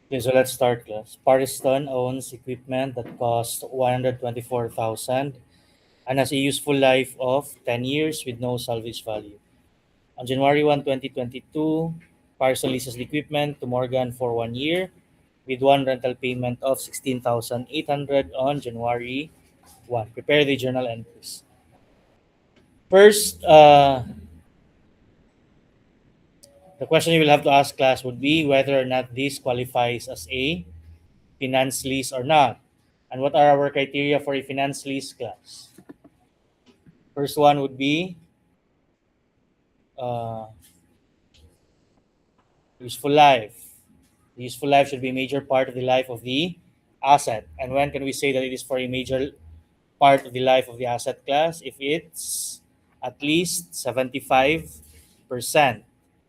Okay, so let's start, class. Pariston owns equipment that costs 124,000 and has a useful life of 10 years with no salvage value. On January 1, 2022, Pariston leases the equipment to Morgan for 1 year with one rental payment of 16,800 on January 1. Prepare the journal entries. First, the question you will have to ask, class, would be whether or not this qualifies as a finance lease or not. And what are our criteria for a finance lease, class? First one would be uh, useful life. The useful life should be a major part of the life of the asset. And when can we say that it is for a major part of the life of the asset, class? If it's at least 75%.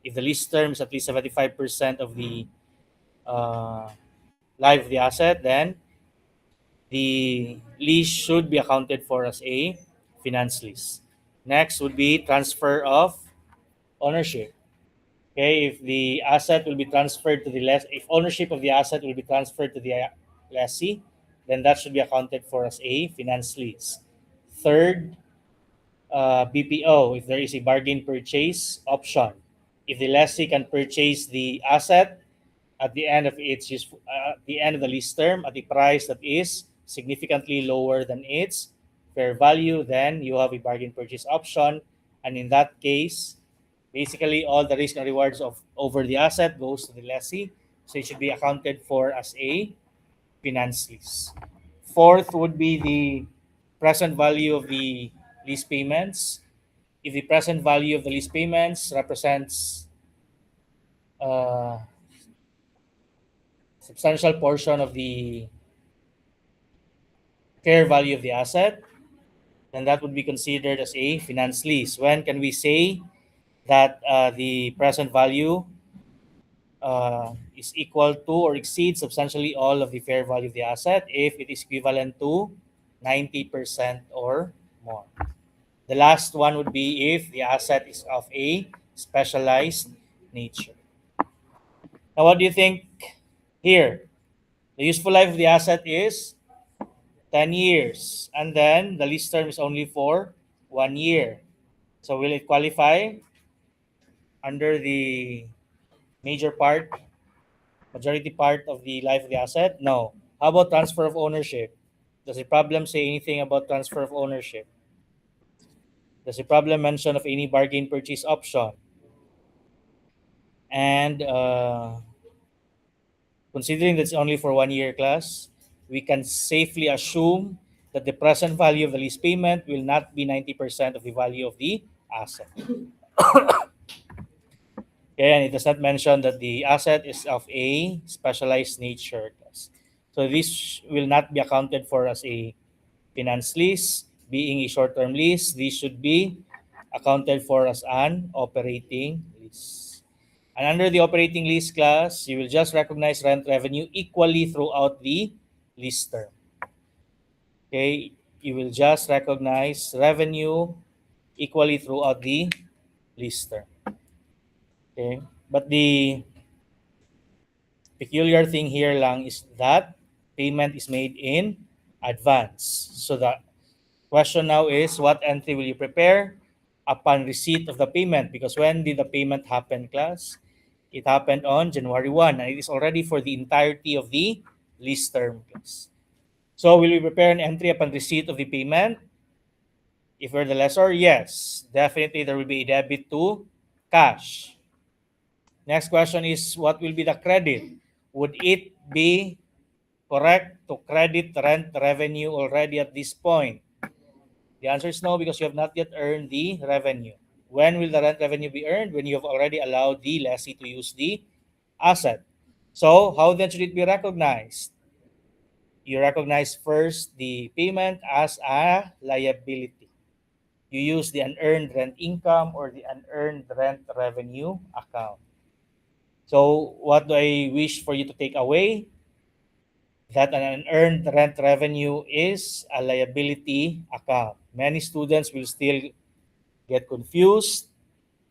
If the lease term is at least 75% of the uh, life of the asset, then the lease should be accounted for as a finance lease. Next would be transfer of ownership. Okay, if the asset will be transferred to the if ownership of the asset will be transferred to the lessee, then that should be accounted for as a finance lease. Third, BPO, if there is a bargain purchase option. If the lessee can purchase the asset at the end of its at the end of the lease term at a price that is significantly lower than its fair value, then you have a bargain purchase option, and in that case, basically all the risk and rewards of over the asset goes to the lessee, so it should be accounted for as a finance lease. Fourth would be the present value of the lease payments. If the present value of the lease payments represents uh, substantial portion of the fair value of the asset, then that would be considered as a finance lease. When can we say that the present value is equal to or exceeds substantially all of the fair value of the asset? If it is equivalent to 90% or more. The last one would be if the asset is of a specialized nature. Now, what do you think here? The useful life of the asset is 10 years, and then the lease term is only for 1 year. So, will it qualify under the major part, majority part of the life of the asset? No. How about transfer of ownership? Does the problem say anything about transfer of ownership? Does the problem mention of any bargain purchase option? And considering that's only for 1 year, class, we can safely assume that the present value of the lease payment will not be 90% of the value of the asset. Okay, and it does not mention that the asset is of a specialized nature, class. So this will not be accounted for as a finance lease. Being a short-term lease, this should be accounted for as an operating lease. And under the operating lease, class, you will just recognize rent revenue equally throughout the lease term. Okay, you will just recognize revenue equally throughout the lease term. Okay, but the peculiar thing here lang is that payment is made in advance. So the question now is, what entry will you prepare upon receipt of the payment? Because when did the payment happen, class? It happened on January 1, and it is already for the entirety of the lease term, class. So will we prepare an entry upon receipt of the payment? If we're the lessor, yes. Definitely there will be a debit to cash. Next question is, what will be the credit? Would it be correct to credit rent revenue already at this point? The answer is no, because you have not yet earned the revenue. When will the rent revenue be earned? When you have already allowed the lessee to use the asset. So how then should it be recognized? You recognize first the payment as a liability. You use the unearned rent income or the unearned rent revenue account. So what do I wish for you to take away? That an unearned rent revenue is a liability account. Many students will still get confused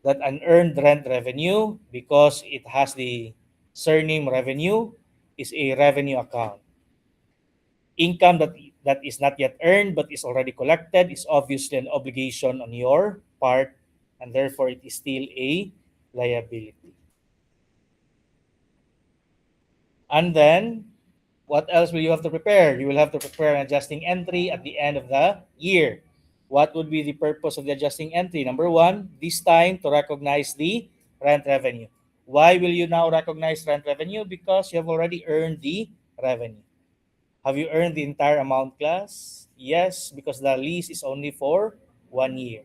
that unearned rent revenue, because it has the surname revenue, is a revenue account. Income that is not yet earned but is already collected is obviously an obligation on your part, and therefore it is still a liability. And then, what else will you have to prepare? You will have to prepare an adjusting entry at the end of the year. What would be the purpose of the adjusting entry? Number one, this time to recognize the rent revenue. Why will you now recognize rent revenue? Because you have already earned the revenue. Have you earned the entire amount, class? Yes, because the lease is only for 1 year.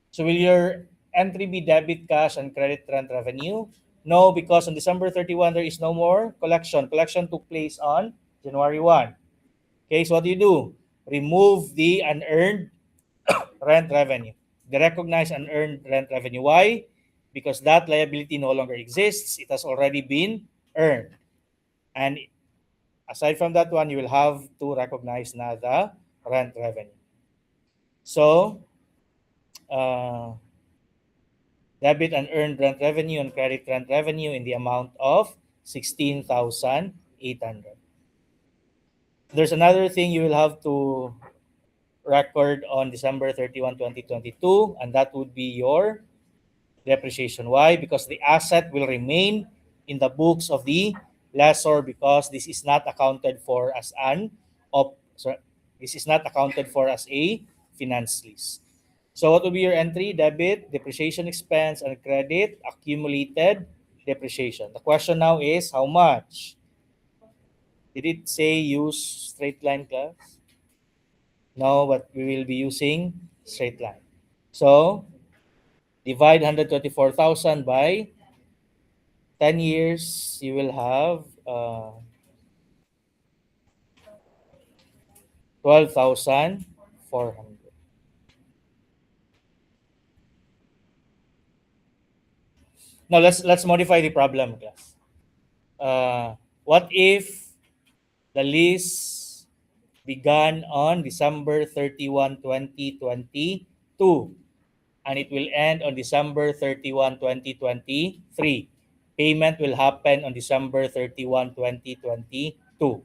So will your entry be debit, cash, and credit rent revenue? No, because on December 31, there is no more collection. Collection took place on January 1. Okay, so what do you do? Remove the unearned rent revenue. The recognized unearned rent revenue. Why? Because that liability no longer exists. It has already been earned. And aside from that one, you will have to recognize na the rent revenue. So, debit and earned rent revenue and credit rent revenue in the amount of 16,800. There's another thing you will have to record on December 31, 2022, and that would be your depreciation. Why? Because the asset will remain in the books of the lessor, because this is not accounted for as this is not accounted for as a finance lease. So what will be your entry? Debit, depreciation expense, and credit, accumulated depreciation. The question now is how much? Did it say use straight line, class? No, but we will be using straight line. So divide 124,000 by 10 years, you will have 12,400. Now let's modify the problem, class. What if the lease began on December 31, 2022, and it will end on December 31, 2023. Payment will happen on December 31, 2022.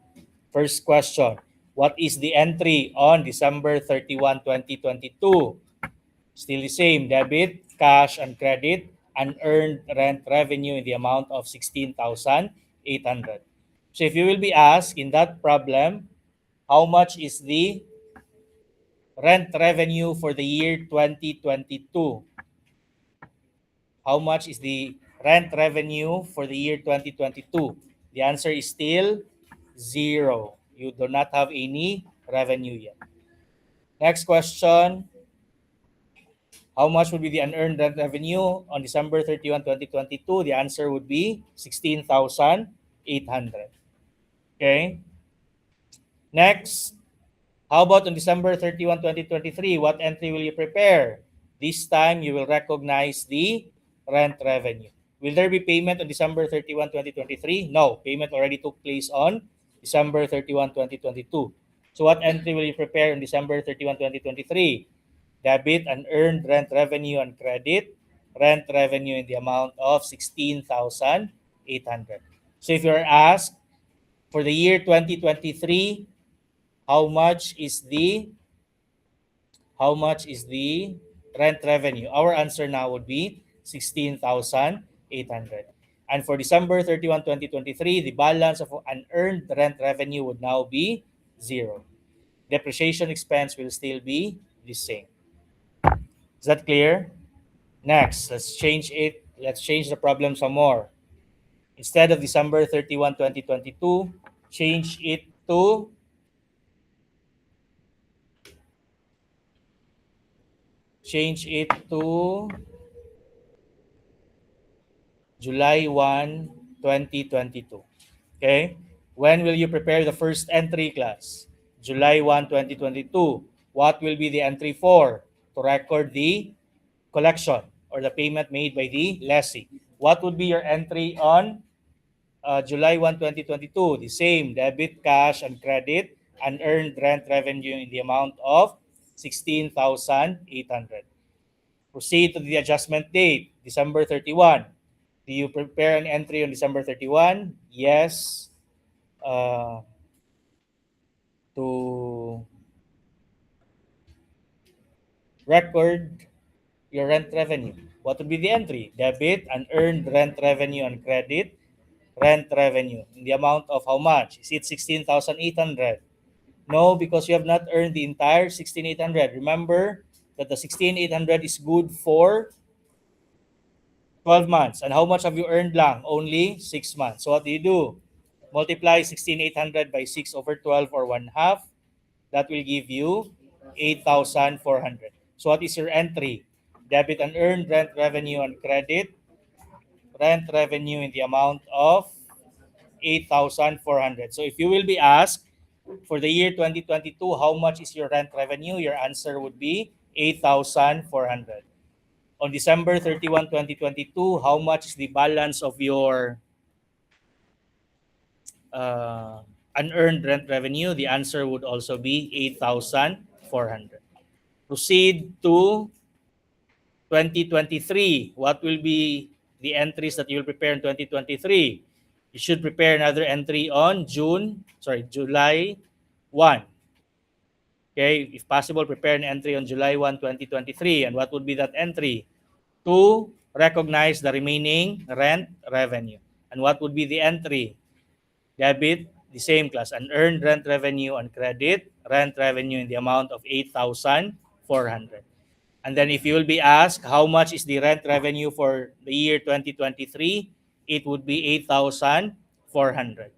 First question, what is the entry on December 31, 2022? Still the same, debit, cash, and credit, unearned rent revenue in the amount of 16,800. So if you will be asked in that problem, how much is the rent revenue for the year 2022? How much is the rent revenue for the year 2022? The answer is still zero. You do not have any revenue yet. Next question. How much would be the unearned rent revenue on December 31, 2022? The answer would be 16,800. Okay. Next, how about on December 31, 2023? What entry will you prepare? This time, you will recognize the rent revenue. Will there be payment on December 31, 2023? No. Payment already took place on December 31, 2022. So what entry will you prepare on December 31, 2023? Debit and earned rent revenue and credit rent revenue in the amount of 16,800. So if you're asked for the year 2023, how much is the rent revenue? Our answer now would be 16,800. And for December 31, 2023, the balance of unearned rent revenue would now be zero. Depreciation expense will still be the same. Is that clear? Next, let's change it. Let's change the problem some more. Instead of December 31, 2022, change it to July 1, 2022. Okay? When will you prepare the first entry, class? July 1, 2022. What will be the entry for? To record the collection or the payment made by the lessee. What would be your entry on July 1, 2022? The same, debit, cash, and credit, and earned rent revenue in the amount of 16,800. Proceed to the adjustment date, December 31. Do you prepare an entry on December 31? Yes. uh, to record your rent revenue. What would be the entry? Debit unearned rent revenue and credit rent revenue in the amount of how much? Is it 16,800? No, because you have not earned the entire 16,800. Remember that the 16,800 is good for 12 months. And how much have you earned lang? Only 6 months. So what do? Multiply 16,800 by 6 over 12 or 1 half. That will give you 8,400. So what is your entry? Debit and earned rent revenue and credit rent revenue in the amount of 8,400. So if you will be asked for the year 2022, how much is your rent revenue? Your answer would be 8,400. On December 31, 2022, how much is the balance of your uh, unearned rent revenue? The answer would also be 8,400. Proceed to 2023. What will be the entries that you will prepare in 2023? You should prepare another entry on July 1. Okay, if possible, prepare an entry on July 1, 2023. And what would be that entry? To recognize the remaining rent revenue. And what would be the entry? Debit, the same class, unearned rent revenue and credit rent revenue in the amount of 8,400. And then if you will be asked how much is the rent revenue for the year 2023, it would be 8,400.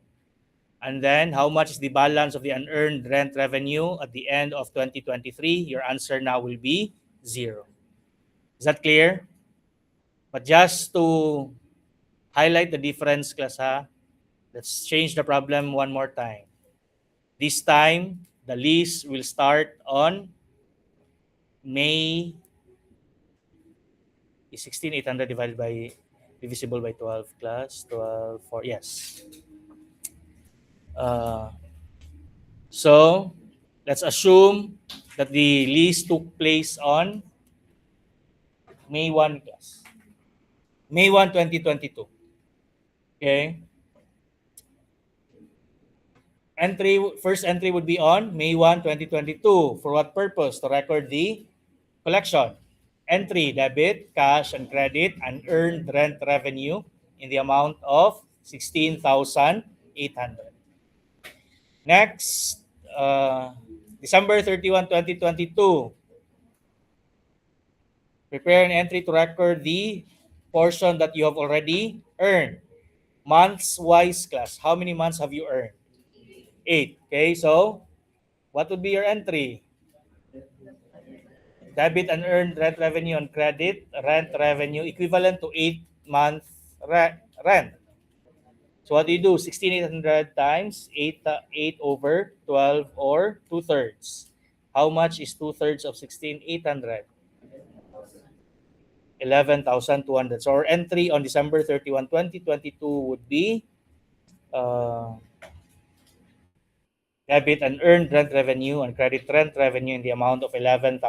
And then how much is the balance of the unearned rent revenue at the end of 2023? Your answer now will be 0. Is that clear? But just to highlight the difference, class ha, let's change the problem one more time. This time, the lease will start on May. Is 16,800 divided by divisible by 12 class 12 4 yes. Uh, so let's assume that the lease took place on May 1 class. May 1, 2022. Okay. First entry would be on May 1, 2022. For what purpose? To record the collection. Entry, debit, cash, and credit, and earned rent revenue in the amount of 16,800. Next, December 31, 2022. Prepare an entry to record the portion that you have already earned. Months-wise class. How many months have you earned? 8. Okay, so what would be your entry? Debit and earned rent revenue and credit rent revenue equivalent to 8-month rent. So what do? 16,800 times 8 over 12 or 2/3. How much is 2/3 of 16,800? 11,200. So our entry on December 31, 2022 would be debit and earned rent revenue and credit rent revenue in the amount of 11,200.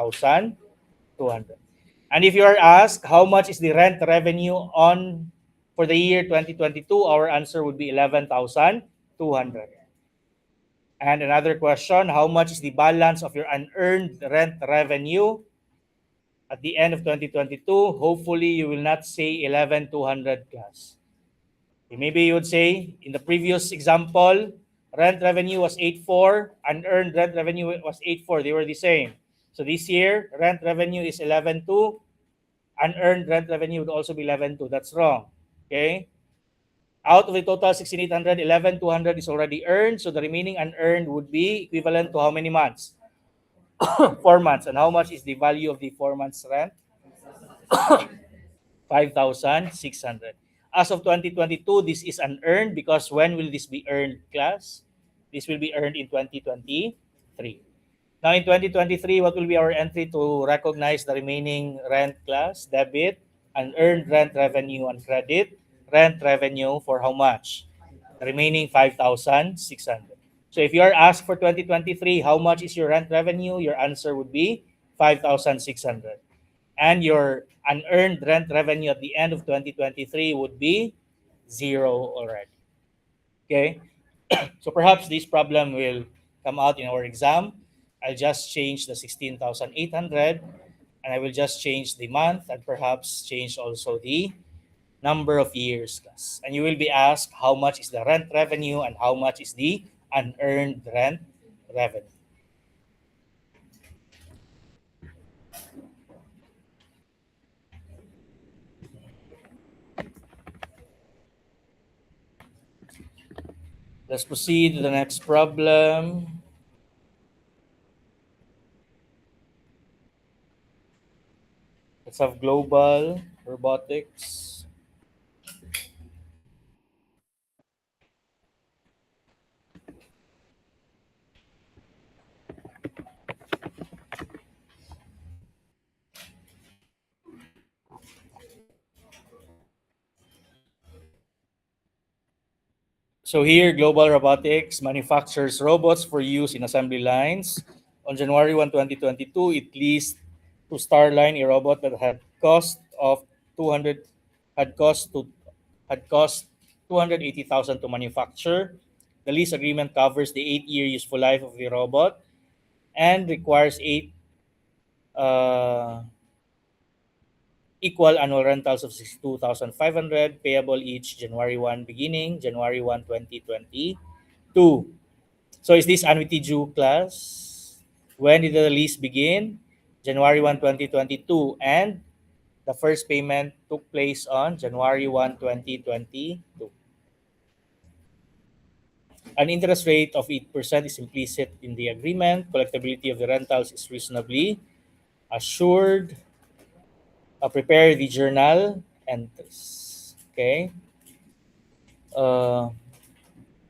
And if you are asked how much is the rent revenue on for the year 2022, our answer would be 11,200. And another question, how much is the balance of your unearned rent revenue at the end of 2022? Hopefully, you will not say 11,200 class. Maybe you would say, in the previous example, rent revenue was 8,400, unearned rent revenue was 8,400. They were the same. So this year, rent revenue is 11,200. Unearned rent revenue would also be 11,200. That's wrong. Okay? Out of the total 16,800, 11,200 is already earned. So the remaining unearned would be equivalent to how many months? 4 months. And how much is the value of the 4 months rent? 5,600. As of 2022, this is unearned because when will this be earned, class? This will be earned in 2023. Now in 2023, what will be our entry to recognize the remaining rent, class? Debit, unearned rent revenue and credit rent revenue for how much? The remaining 5,600. So if you are asked for 2023, how much is your rent revenue? Your answer would be 5,600. And your unearned rent revenue at the end of 2023 would be 0 already. Okay? So perhaps this problem will come out in our exam. I'll just change the 16,800 and I will just change the month and perhaps change also the number of years. Class. And you will be asked how much is the rent revenue and how much is the unearned rent revenue. Let's proceed to the next problem. Let's have global robotics. So here, Global Robotics manufactures robots for use in assembly lines. On January 1, 2022, it leased to Starline a robot that had cost of 200 had cost to had cost 280,000 to manufacture. The lease agreement covers the 8-year useful life of the robot and requires 8 equal annual rentals of 62,500 payable each January 1 beginning January 1, 2022. So is this annuity due, class? When did the lease begin? January 1, 2022, and the first payment took place on January 1, 2022. An interest rate of 8% is implicit in the agreement. Collectability of the rentals is reasonably assured. Prepare the journal entries. Okay. Uh,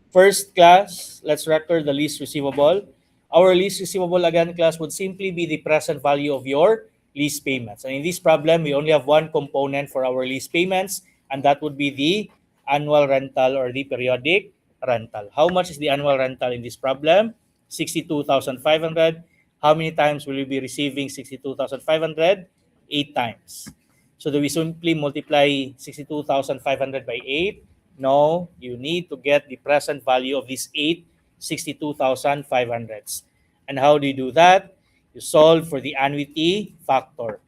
First, class, let's record the lease receivable. Our lease receivable, again, class, would simply be the present value of your lease payments. And in this problem, we only have one component for our lease payments, and that would be the annual rental or the periodic rental. How much is the annual rental in this problem? 62,500. How many times will you be receiving 62,500? 8 times. So do we simply multiply 62,500 by 8? No, you need to get the present value of these 862,500s. And how do you do that? You solve for the annuity factor.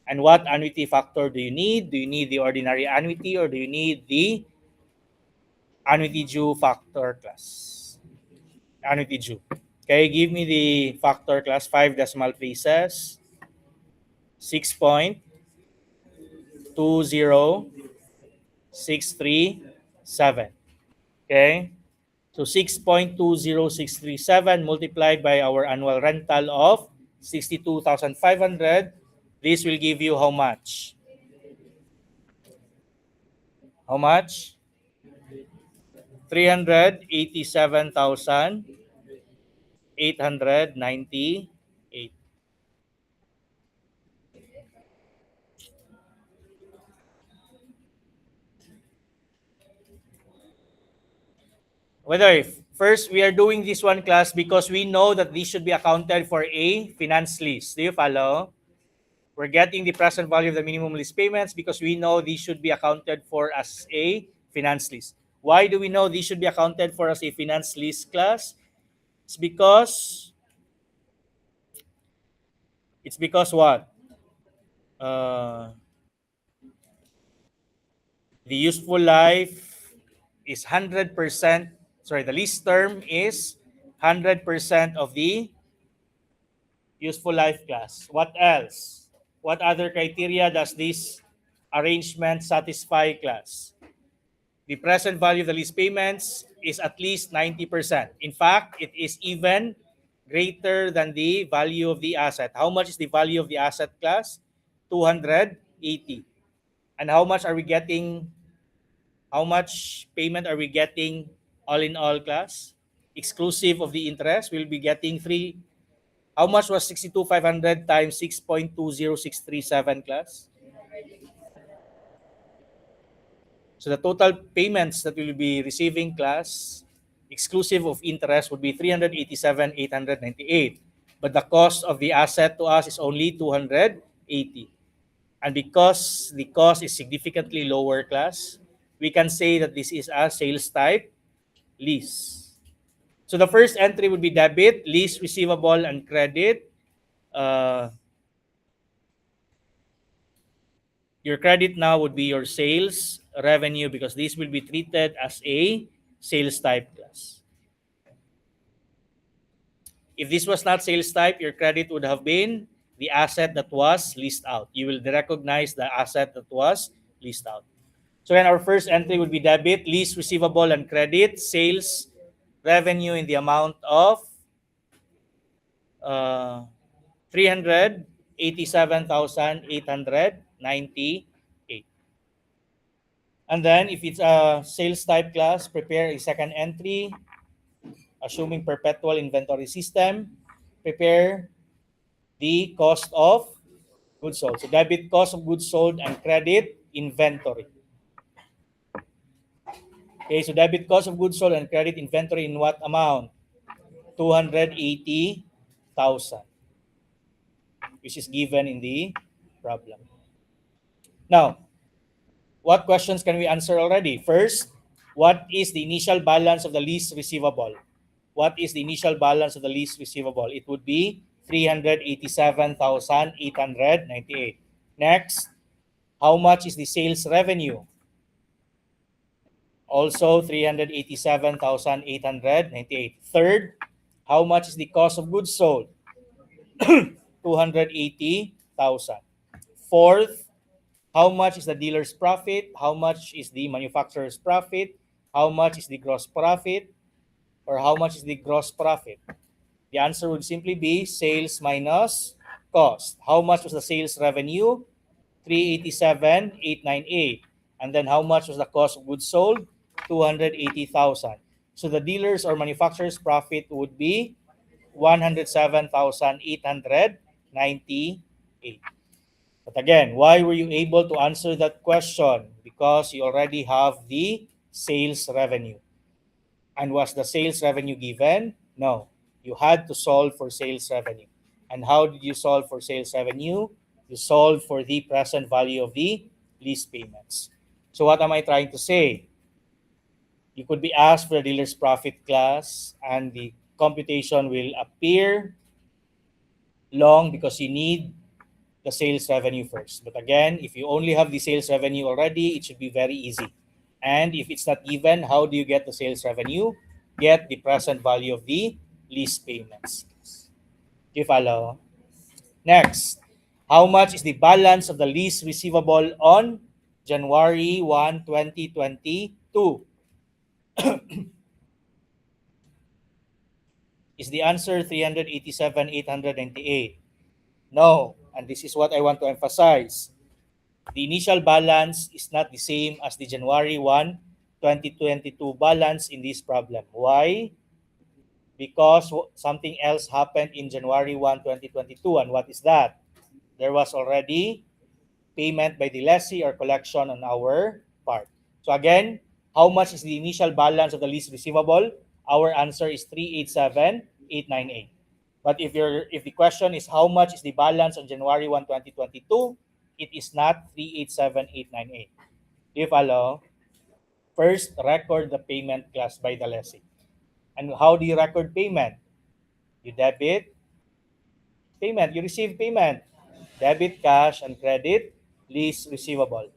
And what annuity factor do you need? Do you need the ordinary annuity or do you need the annuity due factor, class? Annuity due. Okay, give me the factor, class. 5 decimal places. 6.20637. Okay? So 6.20637 multiplied by our annual rental of 62,500. This will give you how much? How much? 387,898. Whether first we are doing this one, class, because we know that this should be accounted for a finance lease. Do you follow? We're getting the present value of the minimum lease payments because we know these should be accounted for as a finance lease. Why do we know these should be accounted for as a finance lease, class? It's because what? Uh, the useful life is 100%. Sorry, the lease term is 100% of the useful life, class. What else? What other criteria does this arrangement satisfy, class? The present value of the lease payments is at least 90%. In fact, it is even greater than the value of the asset. How much is the value of the asset, class? 280. And how much are we getting? How much payment are we getting all in all, class? Exclusive of the interest, we'll be getting 3. How much was 62,500 times 6.20637, class? So the total payments that we'll be receiving, class, exclusive of interest, would be 387,898. But the cost of the asset to us is only 280. And because the cost is significantly lower, class, we can say that this is a sales type lease. So the first entry would be debit, lease receivable, and credit. Your credit now would be your sales revenue because this will be treated as a sales type class. If this was not sales type, your credit would have been the asset that was leased out. You will recognize the asset that was leased out. So then our first entry would be debit, lease receivable, and credit, sales revenue in the amount of 387,898. And then if it's a sales type class, prepare a second entry, assuming perpetual inventory system, prepare the cost of goods sold. So debit cost of goods sold and credit inventory. Okay, so debit cost of goods sold and credit inventory in what amount? 280,000, which is given in the problem. Now, what questions can we answer already? First, what is the initial balance of the lease receivable? What is the initial balance of the lease receivable? It would be 387,898. Next, how much is the sales revenue? Also 387,898. Third, how much is the cost of goods sold? 280,000. Fourth, how much is the dealer's profit? How much is the manufacturer's profit? How much is the gross profit? Or how much is the gross profit? The answer would simply be sales minus cost. How much was the sales revenue? 387,898. And then how much was the cost of goods sold? 280,000. So the dealer's or manufacturer's profit would be 107,898. But again, why were you able to answer that question? Because you already have the sales revenue. And was the sales revenue given? No. You had to solve for sales revenue. And how did you solve for sales revenue? You solve for the present value of the lease payments. So what am I trying to say? You could be asked for the dealer's profit class and the computation will appear long because you need the sales revenue first. But again, if you only have the sales revenue already, it should be very easy. And if it's not given, how do you get the sales revenue? Get the present value of the lease payments. Do you follow? Next, how much is the balance of the lease receivable on January 1, 2022? Is the answer 387,898? No. And this is what I want to emphasize. The initial balance is not the same as the January 1, 2022 balance in this problem. Why? Because something else happened in January 1, 2022. And what is that? There was already payment by the lessee or collection on our part. So again, how much is the initial balance of the lease receivable? Our answer is 387,898. But if the question is how much is the balance on January 1, 2022, it is not 387,898. Do you follow? First, record the payment class by the lessee. And how do you record payment? You debit payment, you receive payment. Debit cash and credit lease receivable.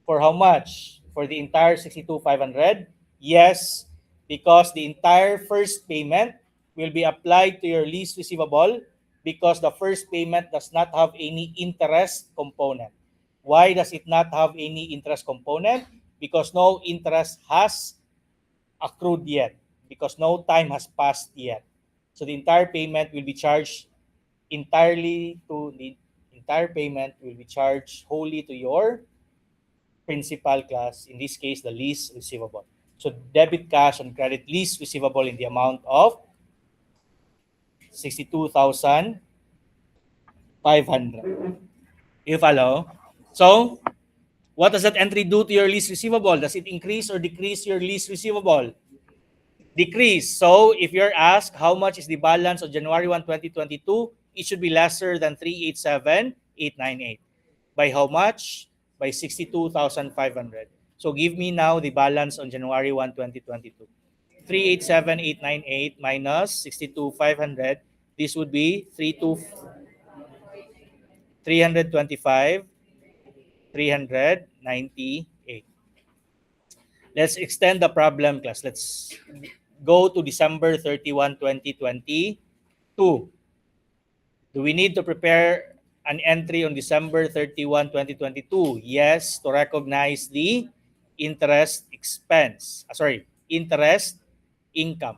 For how much? For the entire 62,500? Yes, because the entire first payment will be applied to your lease receivable because the first payment does not have any interest component. Why does it not have any interest component? Because no interest has accrued yet, because no time has passed yet. So the entire payment will be charged entirely to the entire payment will be charged wholly to your principal class, in this case, the lease receivable. So debit cash and credit lease receivable in the amount of 62,500. You follow? So, what does that entry do to your lease receivable? Does it increase or decrease your lease receivable? Decrease. So, if you're asked how much is the balance of January 1, 2022, it should be lesser than 387,898. By how much? By 62,500. So give me now the balance on January 1, 2022. 387,898 minus 62,500. This would be 325, 398. Let's extend the problem, class. Let's go to December 31, 2022. Do we need to prepare an entry on December 31, 2022? Yes, to recognize the interest expense. Interest income.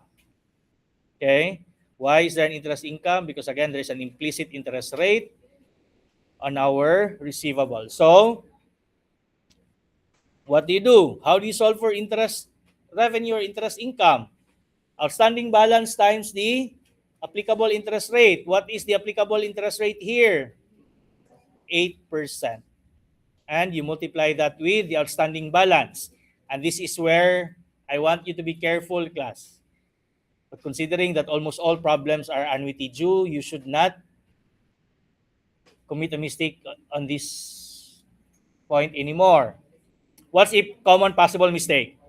Okay? Why is there an interest income? Because again, there is an implicit interest rate on our receivable. So, what do? How do you solve for interest revenue or interest income? Outstanding balance times the applicable interest rate. What is the applicable interest rate here? 8%. And you multiply that with the outstanding balance. And this is where I want you to be careful, class. But considering that almost all problems are annuity due, you should not commit a mistake on this point anymore. What's a common possible mistake?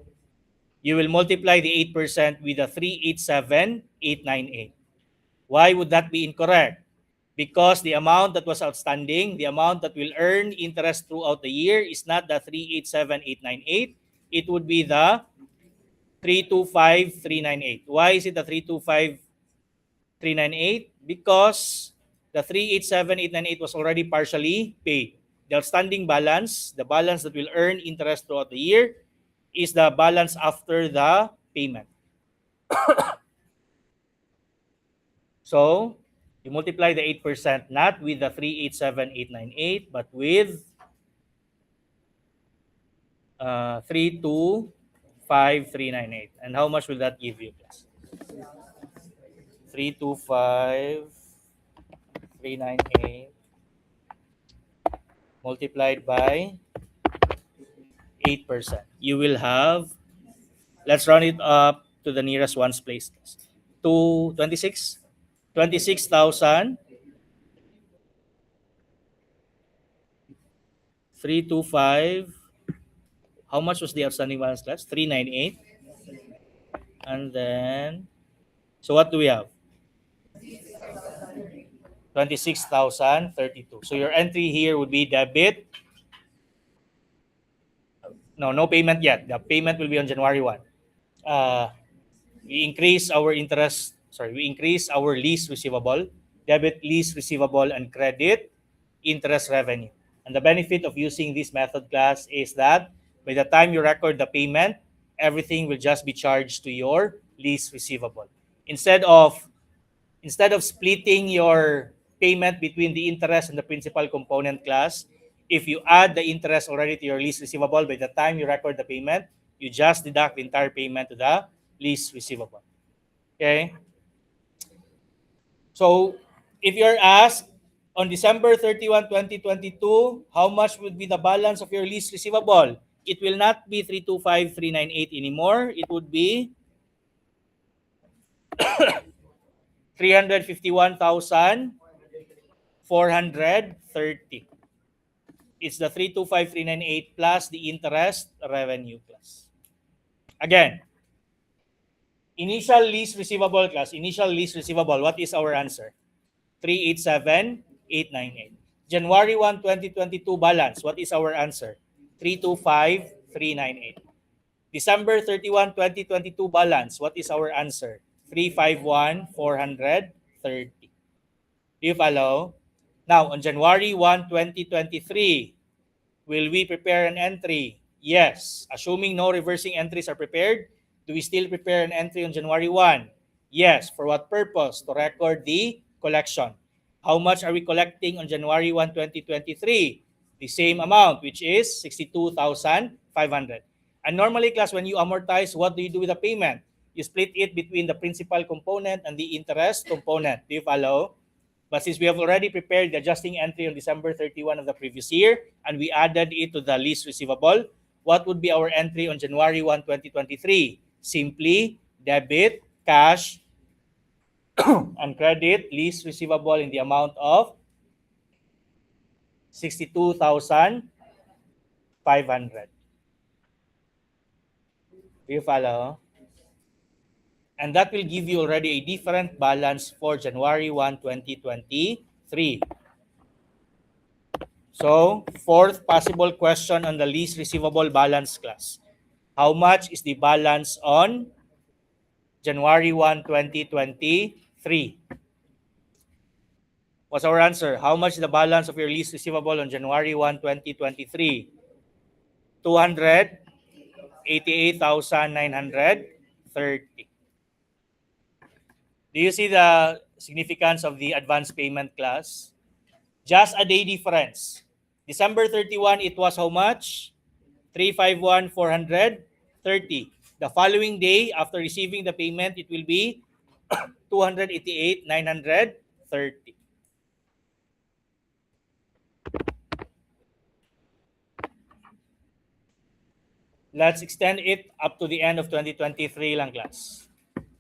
You will multiply the 8% with the 387,898. Why would that be incorrect? Because the amount that was outstanding, the amount that will earn interest throughout the year is not the 387,898. It would be the 325,398. Why is it the 325,398? Because the 387,898 was already partially paid. The outstanding balance, the balance that will earn interest throughout the year, is the balance after the payment. So, you multiply the 8% not with the 387,898, but with 325,398. And how much will that give you, class? 325,398 multiplied by 8%. You will have, let's round it up to the nearest ones place. 26,000. 325. How much was the outstanding balance, class? 398. And then, so what do we have? 26,032. So your entry here would be debit. No payment yet. The payment will be on January 1. We increase our lease receivable, debit lease receivable, and credit interest revenue. And the benefit of using this method, class, is that by the time you record the payment, everything will just be charged to your lease receivable. Instead of splitting your payment between the interest and the principal component, class, if you add the interest already to your lease receivable, by the time you record the payment, you just deduct the entire payment to the lease receivable. Okay? So, if you're asked on December 31, 2022, how much would be the balance of your lease receivable? It will not be 325,398 anymore. It would be 351,430. It's the 325,398 plus the interest revenue class. Again, initial lease receivable, class. Initial lease receivable. What is our answer? 387,898. January 1, 2022 balance. What is our answer? 325,398. December 31, 2022 balance. What is our answer? 351,430. Do you follow? Now, on January 1, 2023, will we prepare an entry? Yes. Assuming no reversing entries are prepared, do we still prepare an entry on January 1? Yes. For what purpose? To record the collection. How much are we collecting on January 1, 2023? The same amount, which is 62,500. And normally, class, when you amortize, what do you do with the payment? You split it between the principal component and the interest component. Do you follow? But since we have already prepared the adjusting entry on December 31 of the previous year, and we added it to the lease receivable, what would be our entry on January 1, 2023? Simply debit, cash, and credit lease receivable in the amount of 62,500. Do you follow? And that will give you already a different balance for January 1, 2023. So, fourth possible question on the lease receivable balance class. How much is the balance on January 1, 2023? What's our answer? How much is the balance of your lease receivable on January 1, 2023? 288,930. Do you see the significance of the advance payment class? Just a day difference. December 31, it was how much? 351,430. The following day, after receiving the payment, it will be 288,930. Let's extend it up to the end of 2023 lang, class.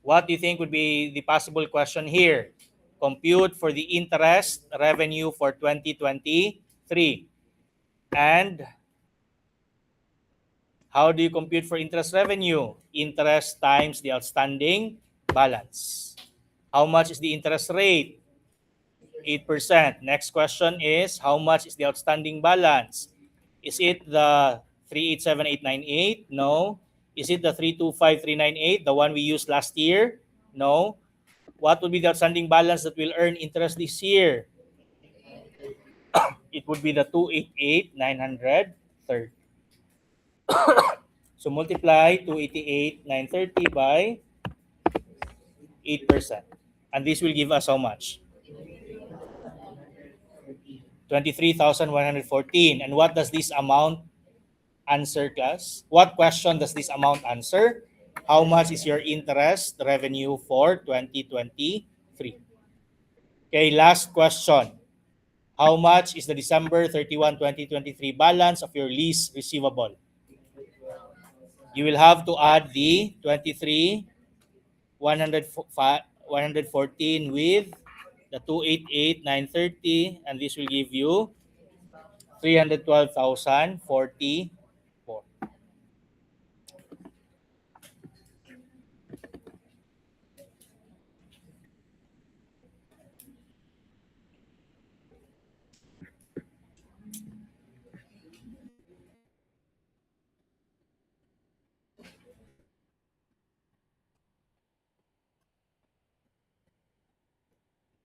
What do you think would be the possible question here? Compute for the interest revenue for 2023. And how do you compute for interest revenue? Interest times the outstanding balance. How much is the interest rate? 8%. Next question is, how much is the outstanding balance? Is it the 387,898? No. Is it the 325,398, the one we used last year? No. What would be the outstanding balance that will earn interest this year? It would be the 288,930. So multiply 288,930 by 8%. And this will give us how much? 23,114. And what does this amount answer, class? What question does this amount answer? How much is your interest revenue for 2023? Okay, last question. How much is the December 31, 2023 balance of your lease receivable? You will have to add the 23,114 with the 288,930, and this will give you 312,040